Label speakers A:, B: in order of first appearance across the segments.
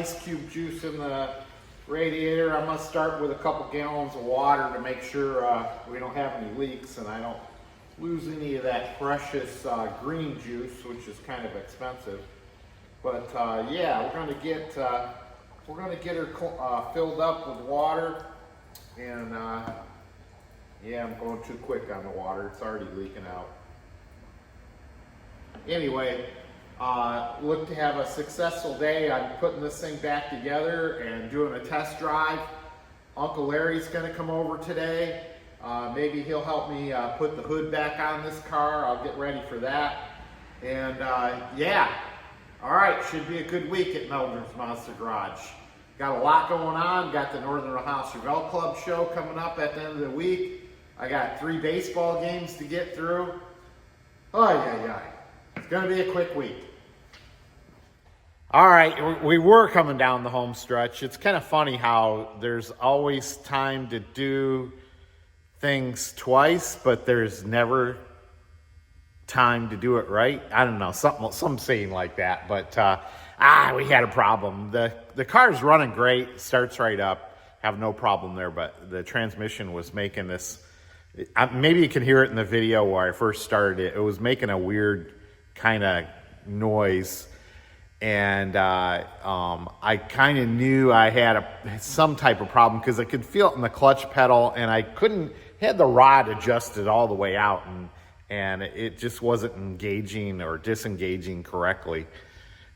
A: ice cube juice in the radiator. I'm gonna start with a couple gallons of water to make sure we don't have any leaks and I don't lose any of that precious green juice, which is kind of expensive. But yeah, we're gonna get her filled up with water, and yeah, I'm going too quick on the water. It's already leaking out. Anyway, look to have a successful day. I'm putting this thing back together and doing a test drive. Uncle Larry's gonna come over today. Maybe he'll help me put the hood back on this car. I'll get ready for that. And yeah, all right, should be a good week at Meldrum's Monster Garage. Got a lot going on. Got the Northern Ohio Chevelle Club show coming up at the end of the week. I got 3 baseball games to get through. Oh, yeah. It's going to be a quick week. All right, we were coming down the home stretch. It's kind of funny how there's always time to do things twice, but there's never time to do it right. I don't know, some saying like that, but we had a problem. The car's running great, starts right up, have no problem there, but the transmission was making this, maybe you can hear it in the video where I first started it. It was making a weird kind of noise, and I kind of knew I had some type of problem because I could feel it in the clutch pedal, and I had the rod adjusted all the way out, and it just wasn't engaging or disengaging correctly.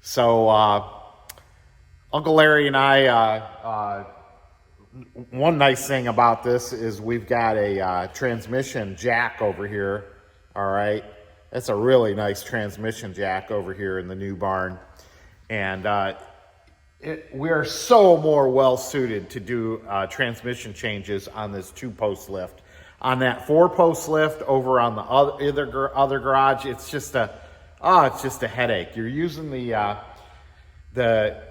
A: So Uncle Larry and I, one nice thing about this is we've got a transmission jack over here. All right, that's a really nice transmission jack over here in the new barn, and we are so more well suited to do transmission changes on this 2-post lift. On that 4-post lift over on the other garage, it's just a headache. You're using the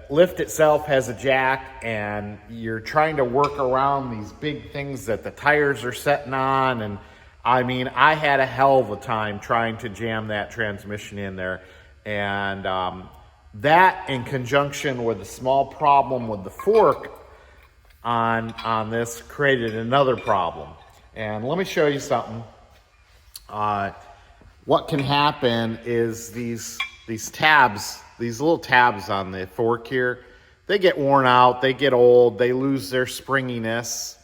A: lift itself has a jack, and you're trying to work around these big things that the tires are setting on, and I mean, I had a hell of a time trying to jam that transmission in there, and that in conjunction with a small problem with the fork on this created another problem. And let me show you something. What can happen is these tabs, these little tabs on the fork here, they get worn out, they get old, they lose their springiness.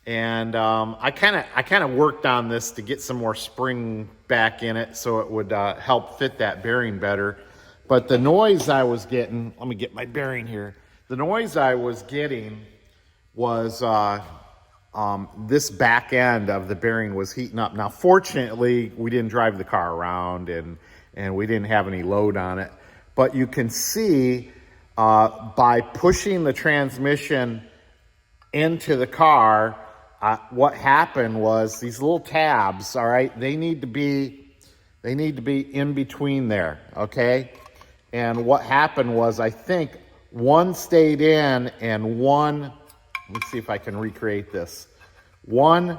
A: And I kind of worked on this to get some more spring back in it so it would help fit that bearing better. But the noise I was getting, let me get my bearing here. The noise I was getting was this back end of the bearing was heating up. Now, fortunately, we didn't drive the car around and we didn't have any load on it. But you can see by pushing the transmission into the car, what happened was these little tabs, all right, they need to be in between there, okay? And what happened was, I think one stayed in and one, let me see if I can recreate this. One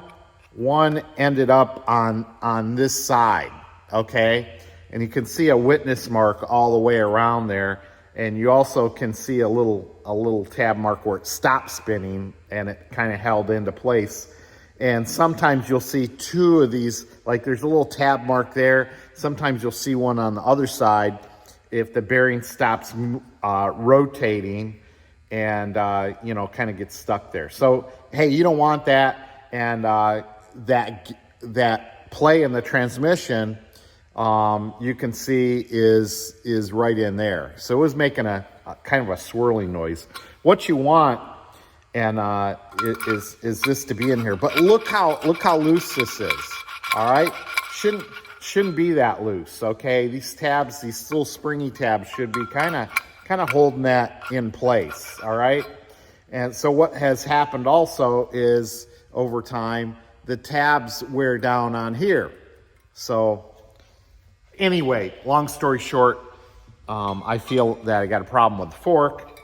A: ended up on this side, okay? And you can see a witness mark all the way around there. And you also can see a little tab mark where it stopped spinning and it kind of held into place. And sometimes you'll see 2 of these, like there's a little tab mark there. Sometimes you'll see one on the other side if the bearing stops rotating and, kind of gets stuck there. So, hey, you don't want that. And that play in the transmission, you can see is right in there. So it was making a kind of a swirling noise. What you want is this to be in here. But look how loose this is. All right, shouldn't be that loose. Okay, these tabs, these little springy tabs, should be kind of holding that in place. All right, and so what has happened also is over time the tabs wear down on here. So anyway, long story short, I feel that I got a problem with the fork,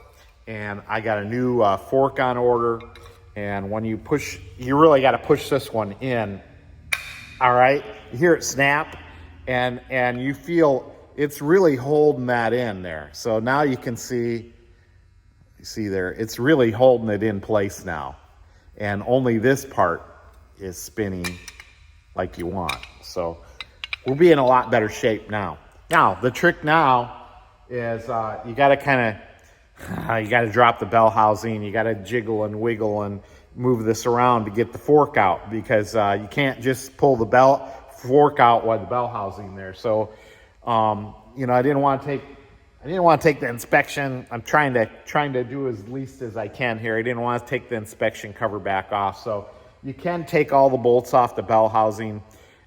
A: and I got a new fork on order. And when you push, you really got to push this one in. All right, you hear it snap, and you feel it's really holding that in there. So now you can see You see there, it's really holding it in place now. And only this part is spinning like you want. So we'll be in a lot better shape now. Now, the trick now is you got to kind of, you got to drop the bell housing. You got to jiggle and wiggle and move this around to get the fork out, because you can't just pull the fork out while the bell housing there. So, you know, I didn't want to take the inspection. I'm trying to do as least as I can here. I didn't want to take the inspection cover back off. So you can take all the bolts off the bell housing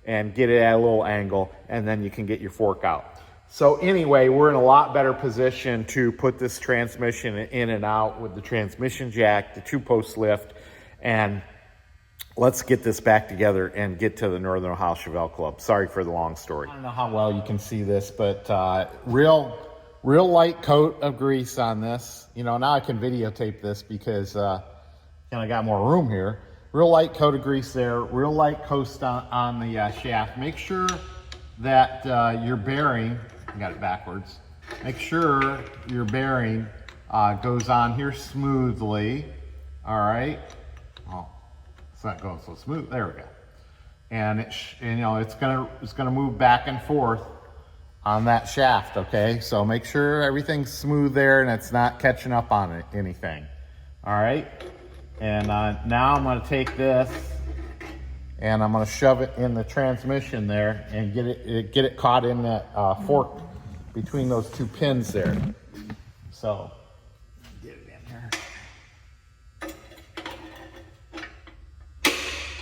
A: and get it at a little angle, and then you can get your fork out. So anyway, we're in a lot better position to put this transmission in and out with the transmission jack, the 2-post lift, and let's get this back together and get to the Northern Ohio Chevelle Club. Sorry for the long story. I don't know how well you can see this, but real light coat of grease on this. You know, now I can videotape this because kind of got more room here. Real light coat of grease there, real light coast on the shaft. Make sure that your bearing, I got it backwards, make sure your bearing goes on here smoothly. All right. Oh, it's not going so smooth. There we go. And you know, it's gonna move back and forth on that shaft. Okay, so make sure everything's smooth there and it's not catching up on anything. All right. And now I'm going to take this and I'm going to shove it in the transmission there and get it caught in that fork between those 2 pins there. So get it in here.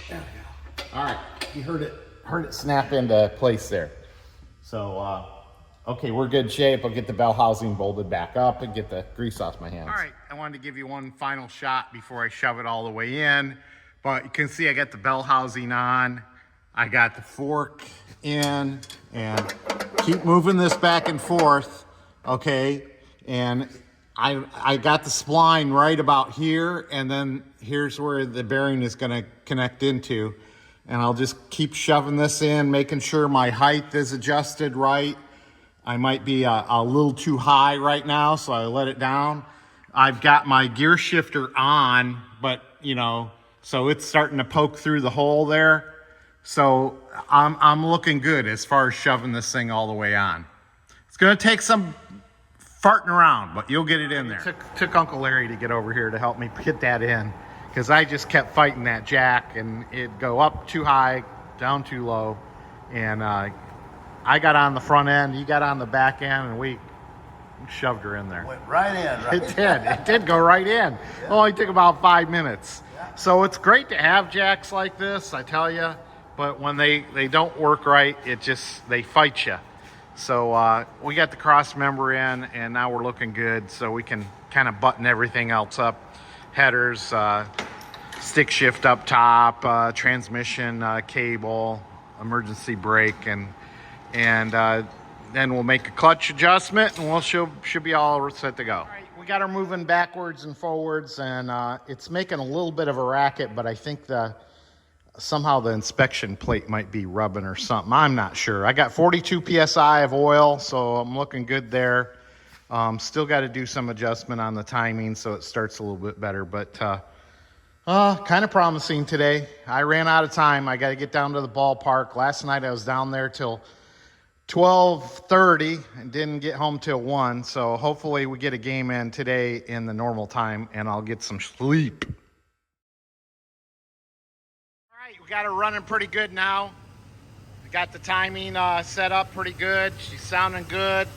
A: There we go. All right, you heard it snap into place there. So okay, we're good shape. I'll get the bell housing bolted back up and get the grease off my hands. All right, I wanted to give you one final shot before I shove it all the way in. But you can see I got the bell housing on. I got the fork in, and keep moving this back and forth, okay? And I got the spline right about here, and then here's where the bearing is gonna connect into. And I'll just keep shoving this in, making sure my height is adjusted right. I might be a little too high right now, so I let it down. I've got my gear shifter on, but you know, so it's starting to poke through the hole there. So I'm looking good as far as shoving this thing all the way on. It's gonna take some farting around, but you'll get it in there. It took Uncle Larry to get over here to help me get that in, because I just kept fighting that jack and it'd go up too high, down too low, and I got on the front end, you got on the back end, and we shoved her in there.
B: Went right in, right?
A: It did go right in. Yeah. It only took about 5 minutes. Yeah. So it's great to have jacks like this, I tell you, but when they don't work right, they fight you. So we got the cross member in, and now we're looking good, so we can kind of button everything else up. Headers, stick shift up top, transmission cable, emergency brake, and then we'll make a clutch adjustment, and should be all set to go. All right, we got her moving backwards and forwards, and it's making a little bit of a racket, but I think somehow the inspection plate might be rubbing or something. I'm not sure. I got 42 PSI of oil, so I'm looking good there. Still got to do some adjustment on the timing so it starts a little bit better, but kind of promising today. I ran out of time. I got to get down to the ballpark. Last night I was down there till 12:30 and didn't get home till 1, so hopefully we get a game in today in the normal time and I'll get some sleep. All right, we got her running pretty good now. We got the timing set up pretty good. She's sounding good.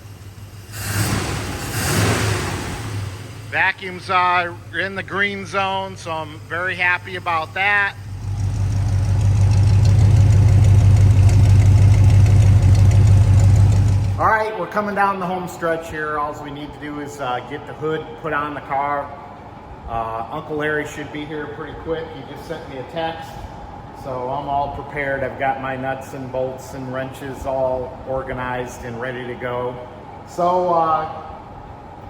A: Vacuums are in the green zone, so I'm very happy about that. All right, we're coming down the home stretch here. All we need to do is get the hood put on the car. Uncle Larry should be here pretty quick. He just sent me a text, so I'm all prepared. I've got my nuts and bolts and wrenches all organized and ready to go. So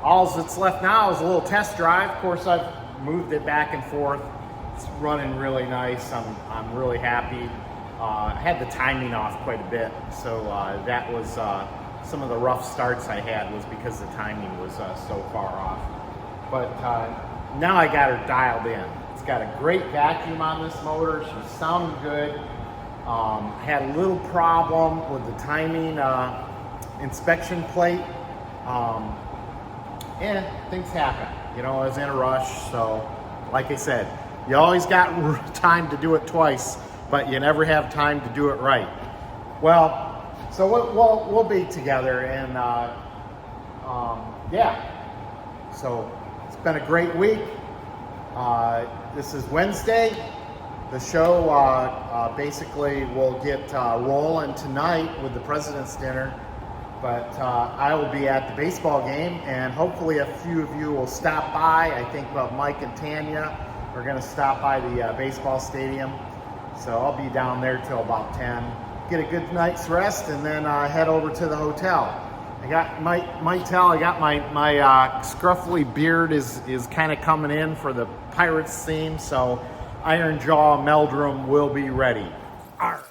A: all that's left now is a little test drive. Of course, I've moved it back and forth. It's running really nice. I'm really happy. I had the timing off quite a bit, so that was some of the rough starts I had was because the timing was so far off. But now I got her dialed in. It's got a great vacuum on this motor. She's sounding good. I had a little problem with the timing inspection plate. Things happen. You know, I was in a rush, so like I said, you always got time to do it twice, but you never have time to do it right. Well, so we'll be together, and yeah. So it's been a great week. This is Wednesday. The show basically will get rolling tonight with the President's Dinner, but I will be at the baseball game, and hopefully a few of you will stop by. I think Mike and Tanya are going to stop by the baseball stadium, so I'll be down there till about 10. Get a good night's rest, and then head over to the hotel. I got my scruffy beard is kind of coming in for the Pirates theme, so Iron Jaw Meldrum will be ready. Arr.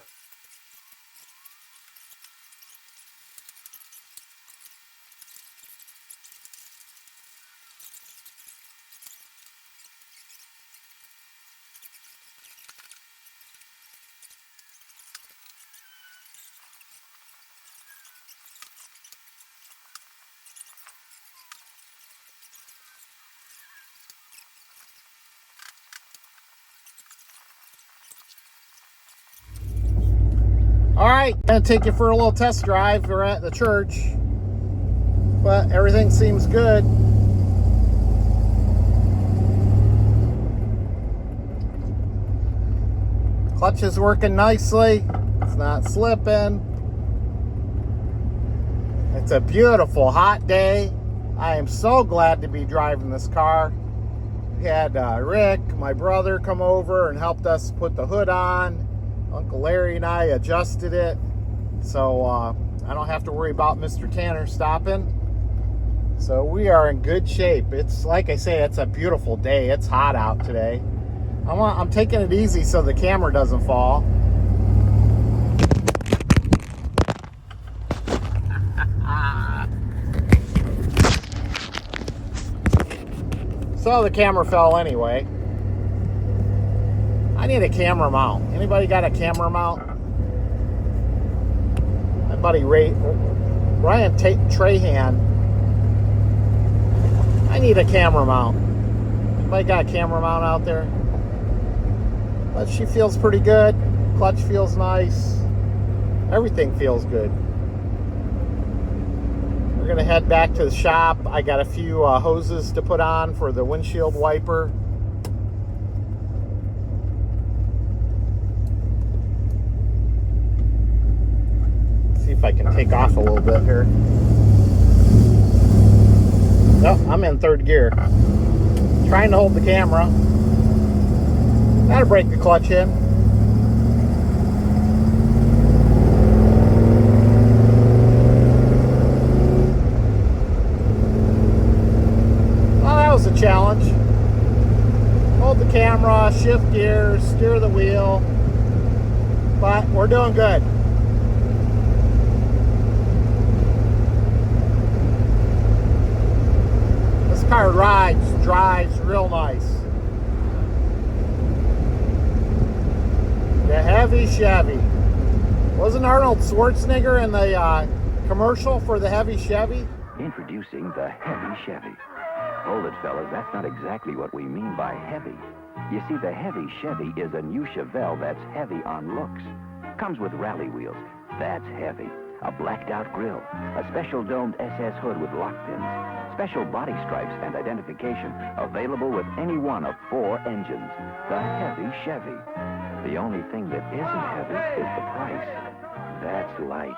A: All right, gonna take you for a little test drive. We're at the church, but everything seems good. Clutch is working nicely. It's not slipping. It's a beautiful hot day. I am so glad to be driving this car. We had Rick, my brother, come over and helped us put the hood on. Uncle Larry and I adjusted it, so I don't have to worry about Mr. Tanner stopping. So we are in good shape. It's like I say, it's a beautiful day. It's hot out today. I'm taking it easy so the camera doesn't fall. So the camera fell anyway. I need a camera mount. Anybody got a camera mount? My buddy Ryan Trahan. I need a camera mount. Anybody got a camera mount out there? But she feels pretty good. Clutch feels nice. Everything feels good. We're gonna head back to the shop. I got a few hoses to put on for the windshield wiper. If I can take off a little bit here. Nope, I'm in third gear. Trying to hold the camera. Gotta break the clutch in. Well, that was a challenge. Hold the camera, shift gears, steer the wheel. But we're doing good. Car drives real nice. The heavy Chevy. Wasn't Arnold Schwarzenegger in the commercial for the heavy Chevy?
B: Introducing the heavy Chevy. Hold it, fellas, that's not exactly what we mean by heavy. You see, the heavy Chevy is a new Chevelle that's heavy on looks. Comes with rally wheels. That's heavy. A blacked-out grille. A special domed SS hood with lock pins. Special body stripes and identification, available with any one of 4 engines. The heavy Chevy. The only thing that isn't heavy is the price. That's light.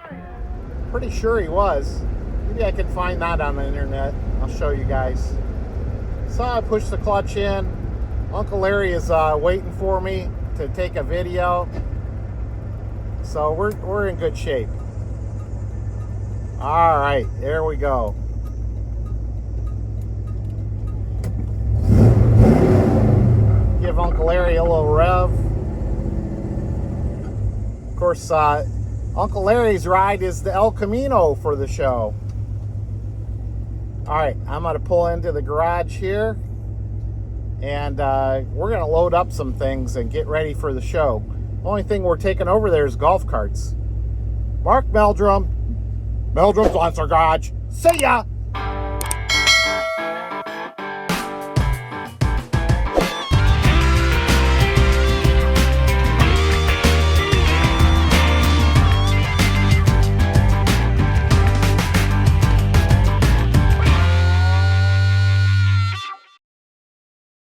A: Pretty sure he was. Maybe I can find that on the internet. I'll show you guys. So I pushed the clutch in. Uncle Larry is waiting for me to take a video. So we're in good shape. All right, there we go. Give Uncle Larry a little rev. Of course, Uncle Larry's ride is the El Camino for the show. All right, I'm going to pull into the garage here, and we're going to load up some things and get ready for the show. Only thing we're taking over there is golf carts. Mark Meldrum, Meldrum's Monster Garage. See ya!